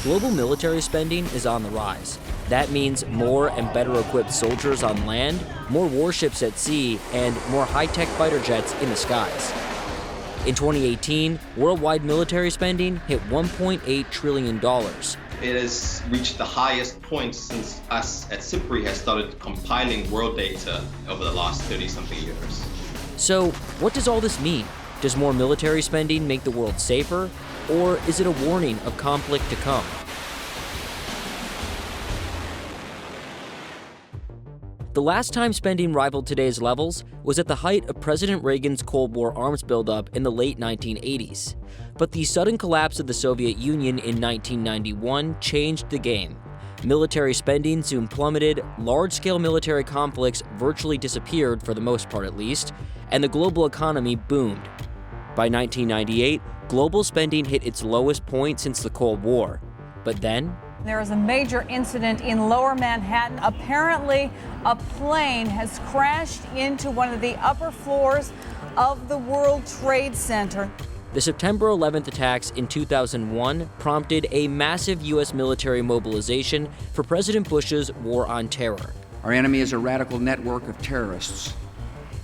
Global military spending is on the rise. That means more and better equipped soldiers on land, more warships at sea, and more high-tech fighter jets in the skies. In 2018, worldwide military spending hit $1.8 trillion. It has reached the highest point since us at SIPRI has started compiling world data over the last 30-something years. So, what does all this mean? Does more military spending make the world safer, or is it a warning of conflict to come? The last time spending rivaled today's levels was at the height of President Reagan's Cold War arms buildup in the late 1980s. But the sudden collapse of the Soviet Union in 1991 changed the game. Military spending soon plummeted, large-scale military conflicts virtually disappeared, for the most part at least, and the global economy boomed. By 1998, global spending hit its lowest point since the Cold War. But then, there is a major incident in Lower Manhattan. Apparently, a plane has crashed into one of the upper floors of the World Trade Center. The September 11th attacks in 2001 prompted a massive U.S. military mobilization for President Bush's war on terror. Our enemy is a radical network of terrorists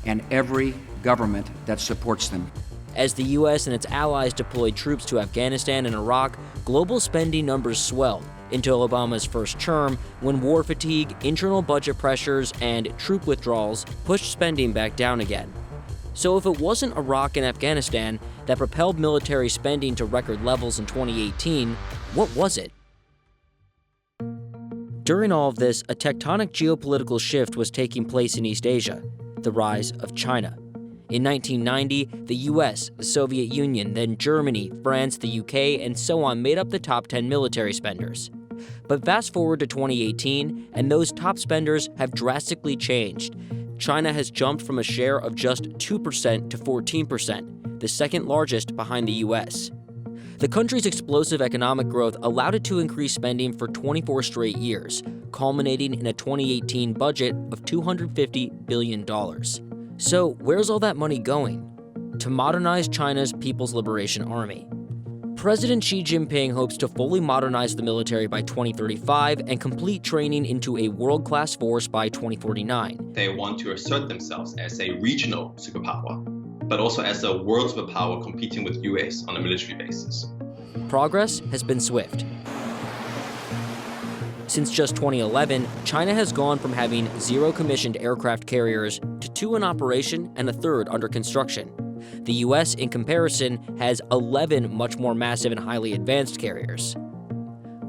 and every government that supports them. As the U.S. and its allies deployed troops to Afghanistan and Iraq, global spending numbers swelled until Obama's first term, when war fatigue, internal budget pressures, and troop withdrawals pushed spending back down again. So if it wasn't Iraq and Afghanistan that propelled military spending to record levels in 2018, what was it? During all of this, a tectonic geopolitical shift was taking place in East Asia, the rise of China. In 1990, the US, the Soviet Union, then Germany, France, the UK, and so on made up the top 10 military spenders. But fast forward to 2018, and those top spenders have drastically changed. China has jumped from a share of just 2% to 14%, the second largest behind the US. The country's explosive economic growth allowed it to increase spending for 24 straight years, culminating in a 2018 budget of $250 billion. So where's all that money going? To modernize China's People's Liberation Army. President Xi Jinping hopes to fully modernize the military by 2035 and complete training into a world-class force by 2049. They want to assert themselves as a regional superpower, but also as a world superpower competing with US on a military basis. Progress has been swift. Since just 2011, China has gone from having 0 commissioned aircraft carriers to 2 in operation and a 3rd under construction. The US, in comparison, has 11 much more massive and highly advanced carriers.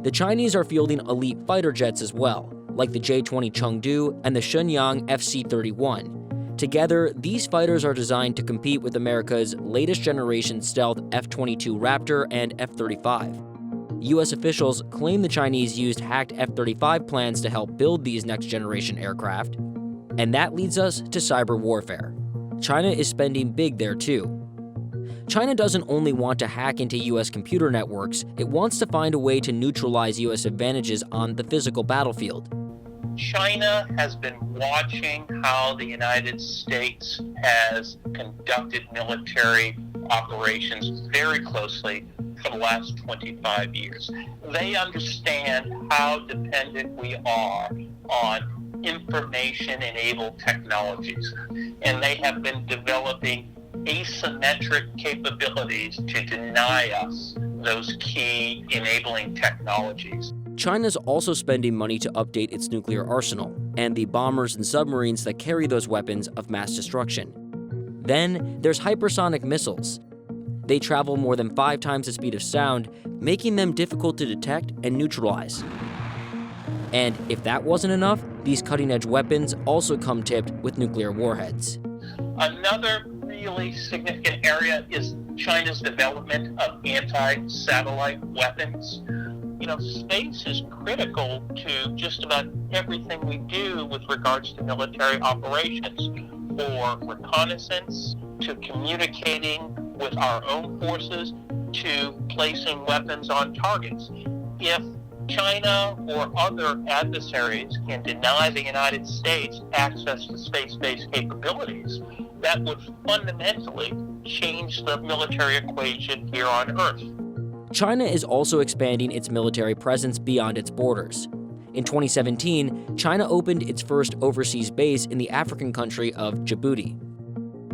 The Chinese are fielding elite fighter jets as well, like the J-20 Chengdu and the Shenyang FC-31. Together, these fighters are designed to compete with America's latest generation stealth F-22 Raptor and F-35. U.S. officials claim the Chinese used hacked F-35 plans to help build these next-generation aircraft. And that leads us to cyber warfare. China is spending big there too. China doesn't only want to hack into U.S. computer networks, it wants to find a way to neutralize U.S. advantages on the physical battlefield. China has been watching how the United States has conducted military operations very closely for the last 25 years. They understand how dependent we are on information-enabled technologies, and they have been developing asymmetric capabilities to deny us those key enabling technologies. China's also spending money to update its nuclear arsenal and the bombers and submarines that carry those weapons of mass destruction. Then there's hypersonic missiles. They travel more than 5 times the speed of sound, making them difficult to detect and neutralize. And if that wasn't enough, these cutting-edge weapons also come tipped with nuclear warheads. Another really significant area is China's development of anti-satellite weapons. You know, space is critical to just about everything we do with regards to military operations, for reconnaissance, to communicating with our own forces, to placing weapons on targets. If China or other adversaries can deny the United States access to space-based capabilities, that would fundamentally change the military equation here on Earth. China is also expanding its military presence beyond its borders. In 2017, China opened its first overseas base in the African country of Djibouti.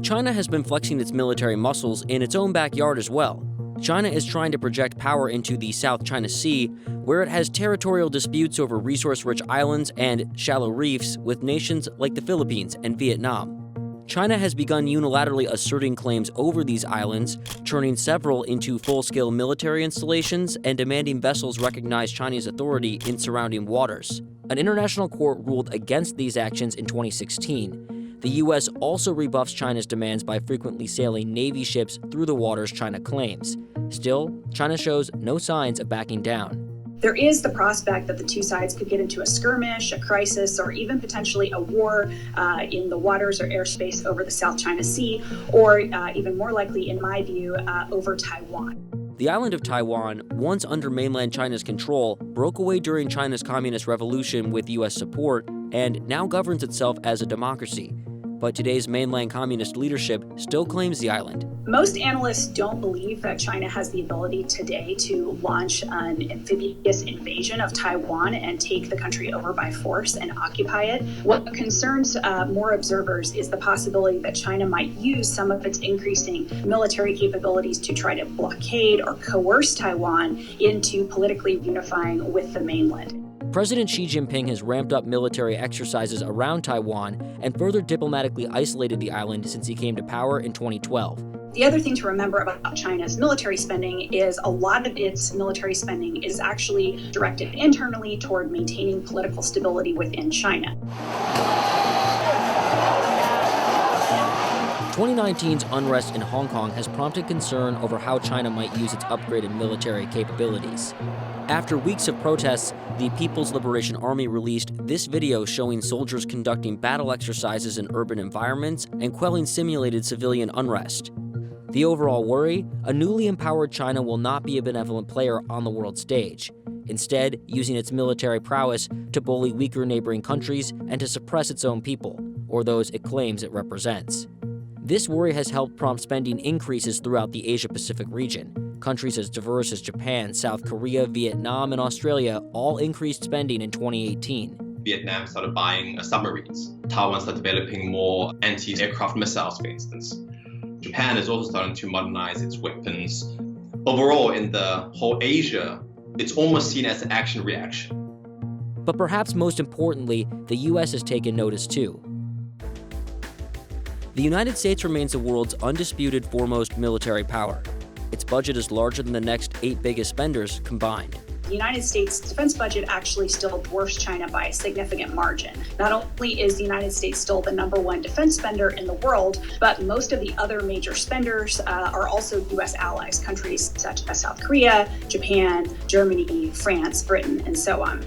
China has been flexing its military muscles in its own backyard as well. China is trying to project power into the South China Sea, where it has territorial disputes over resource-rich islands and shallow reefs with nations like the Philippines and Vietnam. China has begun unilaterally asserting claims over these islands, turning several into full-scale military installations and demanding vessels recognize Chinese authority in surrounding waters. An international court ruled against these actions in 2016. The U.S. also rebuffs China's demands by frequently sailing Navy ships through the waters China claims. Still, China shows no signs of backing down. There is the prospect that the two sides could get into a skirmish, a crisis, or even potentially a war in the waters or airspace over the South China Sea, or even more likely, in my view, over Taiwan. The island of Taiwan, once under mainland China's control, broke away during China's Communist Revolution with U.S. support and now governs itself as a democracy. But today's mainland communist leadership still claims the island. Most analysts don't believe that China has the ability today to launch an amphibious invasion of Taiwan and take the country over by force and occupy it. What concerns more observers is the possibility that China might use some of its increasing military capabilities to try to blockade or coerce Taiwan into politically unifying with the mainland. President Xi Jinping has ramped up military exercises around Taiwan and further diplomatically isolated the island since he came to power in 2012. The other thing to remember about China's military spending is a lot of its military spending is actually directed internally toward maintaining political stability within China. 2019's unrest in Hong Kong has prompted concern over how China might use its upgraded military capabilities. After weeks of protests, the People's Liberation Army released this video showing soldiers conducting battle exercises in urban environments and quelling simulated civilian unrest. The overall worry? A newly empowered China will not be a benevolent player on the world stage, instead using its military prowess to bully weaker neighboring countries and to suppress its own people, or those it claims it represents. This worry has helped prompt spending increases throughout the Asia-Pacific region. Countries as diverse as Japan, South Korea, Vietnam, and Australia all increased spending in 2018. Vietnam started buying submarines. Taiwan started developing more anti-aircraft missiles, for instance. Japan is also starting to modernize its weapons. Overall, in the whole Asia, it's almost seen as an action-reaction. But perhaps most importantly, the U.S. has taken notice too. The United States remains the world's undisputed foremost military power. Its budget is larger than the next 8 biggest spenders combined. The United States defense budget actually still dwarfs China by a significant margin. Not only is the United States still the #1 defense spender in the world, but most of the other major spenders are also U.S. allies, countries such as South Korea, Japan, Germany, France, Britain, and so on.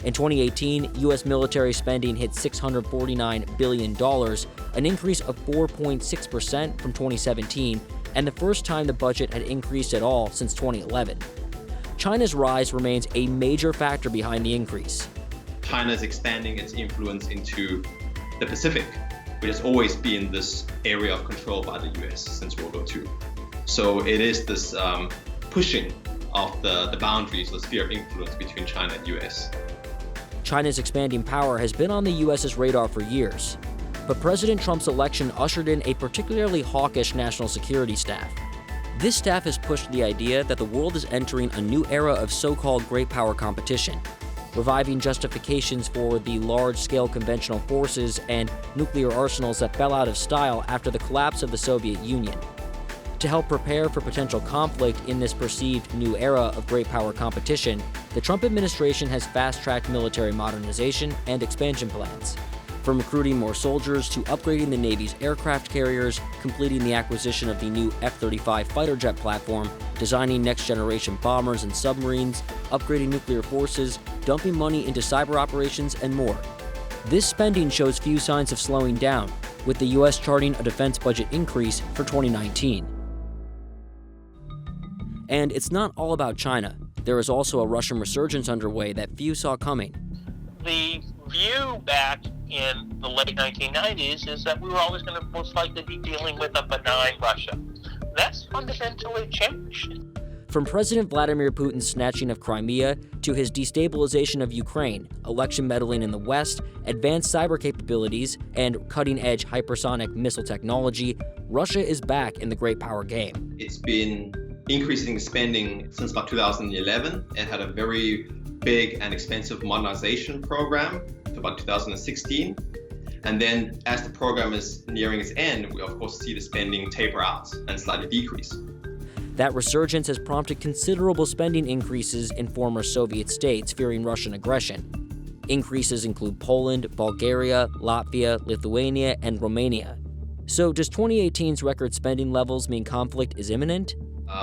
In 2018, U.S. military spending hit $649 billion, an increase of 4.6% from 2017, and the first time the budget had increased at all since 2011. China's rise remains a major factor behind the increase. China is expanding its influence into the Pacific, which has always been this area of control by the US since World War II. So it is this pushing of the boundaries, the sphere of influence between China and US. China's expanding power has been on the US's radar for years, but President Trump's election ushered in a particularly hawkish national security staff. This staff has pushed the idea that the world is entering a new era of so-called great power competition, reviving justifications for the large-scale conventional forces and nuclear arsenals that fell out of style after the collapse of the Soviet Union. To help prepare for potential conflict in this perceived new era of great power competition, the Trump administration has fast-tracked military modernization and expansion plans. From recruiting more soldiers to upgrading the Navy's aircraft carriers, completing the acquisition of the new F-35 fighter jet platform, designing next-generation bombers and submarines, upgrading nuclear forces, dumping money into cyber operations, and more. This spending shows few signs of slowing down, with the U.S. charting a defense budget increase for 2019. And it's not all about China. There is also a Russian resurgence underway that few saw coming. The view back in the late 1990s is that we were always going to most likely be dealing with a benign Russia. That's fundamentally changed. From President Vladimir Putin's snatching of Crimea to his destabilization of Ukraine, election meddling in the West, advanced cyber capabilities, and cutting-edge hypersonic missile technology, Russia is back in the great power game. It's been increasing spending since about 2011. It had a very big and expensive modernization program to about 2016. And then as the program is nearing its end, we of course see the spending taper out and slightly decrease. That resurgence has prompted considerable spending increases in former Soviet states fearing Russian aggression. Increases include Poland, Bulgaria, Latvia, Lithuania, and Romania. So does 2018's record spending levels mean conflict is imminent?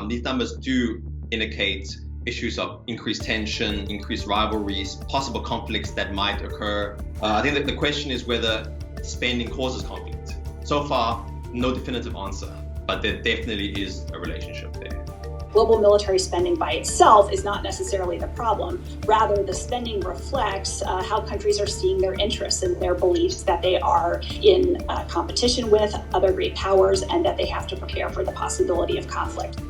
These numbers do indicate issues of increased tension, increased rivalries, possible conflicts that might occur. I think that the question is whether spending causes conflict. So far, no definitive answer, but there definitely is a relationship there. Global military spending by itself is not necessarily the problem. Rather, the spending reflects how countries are seeing their interests and their beliefs that they are in competition with other great powers and that they have to prepare for the possibility of conflict.